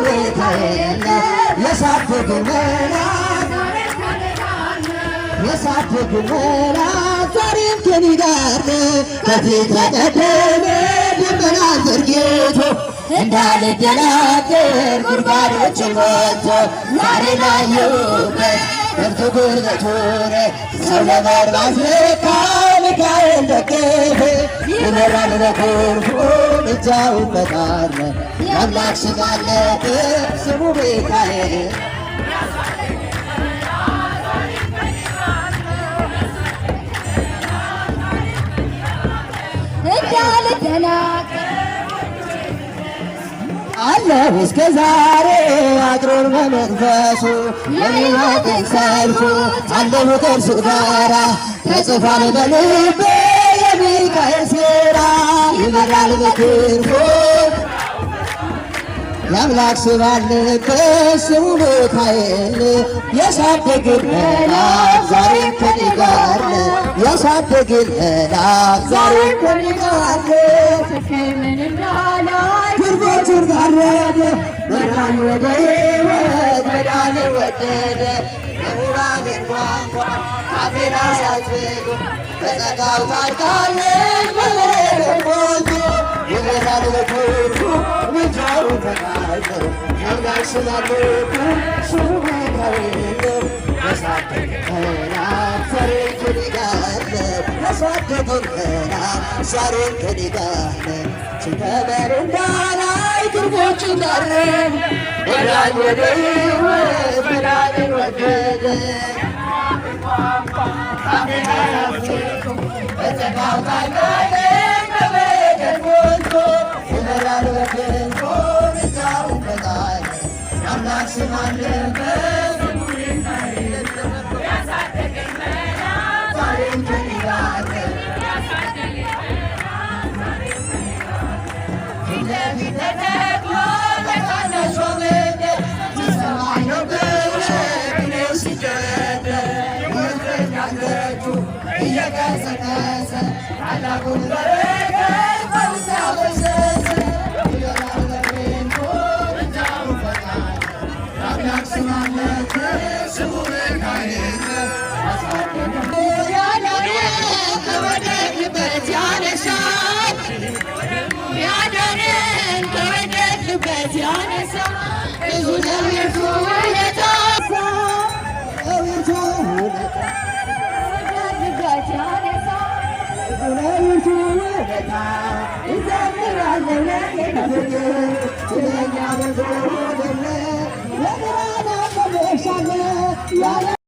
ሚካኤል የእሳት መልአክ የእሳት መልአክ ዛሬም ከኔ ጋር ነው። ከፊት ተቀደመ ደመና ዘርግቶ እንዳልደናገር ጉድጓዶችን ሞልቶ ዛሬ ላየሁበት ብርቱ ጉልበት ሆነ ሰው ለመርዳት ለካ ሚካኤል ደገፈ ይመራል በክንፉ እጃውን በቃለ የአምላክ ስም አለበት ስሙ ሚካኤል እንዳልደናገር አለሁ እስከ ዛሬ አድሮን በመንፈሱ የሚወደኝ ሰልፉ አለሁ ከእርሱ ጋራ ተጽፏል በልቤ የሚካኤል ሥራ ይመራል በክንፉ የአምላክ ስም አለበት ስሙ ሚካኤል ያሳደገን መልአክ ዛሬም ከኔ ጋር ነው። ያሳደገን መልአክ ዛሬም ከኔ ጋር ነው። ግርቦቹን ጋረደ መራኝ ወደ ሕይወት መዳንን ወደደ የሙራቤን ቋንቋ ካፌን አሳጥቶ በጸጋው ታድጋለች በበረከት ሞልቶ ይመራል በክንፉ ምልጃውን ተቃኝቶ የአምላክ ስም አለበት ስሙ ሚካኤል ያሳደገን መልአክ ዛሬም ከኔ ጋር ነው። ያሳደገን መልአክ ዛሬም ከኔ ጋር ነው። ሲተመር እንዳላይ ግርቦቹን ጋረደ መራኝ ወደ ሕይወት መዳንን ወደደ በጸጋው ታድጋለች በበረከት ሞልቶ ይመራል በክንፉ ምልጃውን ተቃኝቶ የአምላክ ስም አለበት ስሙ ሚካኤል ያሳደገን መልአክ ዛሬም ከኔ ጋር ነው። ፊት ተተክሎ በታናሽ መንገድ ሲሰማኝ ነው በውሸት እኔው ሲደረደር እየተናገረቹ እየቀሰቀሰ ታላቁን በረከት በውስጤ አፈሰሰ ይመራል በክንፉ ምልጃውን ተቃኝቶ የአምላክ ስም አለበት ስሙ ሚካኤል ያዳነን ከወደቅንበት ያነሳን ያዳነን ከወደቅንበት ያነሳን ብዙ ነው የእርሱ ውለታ እንዘምራለን ለጌታ ፍቅር ስለኛ በጎ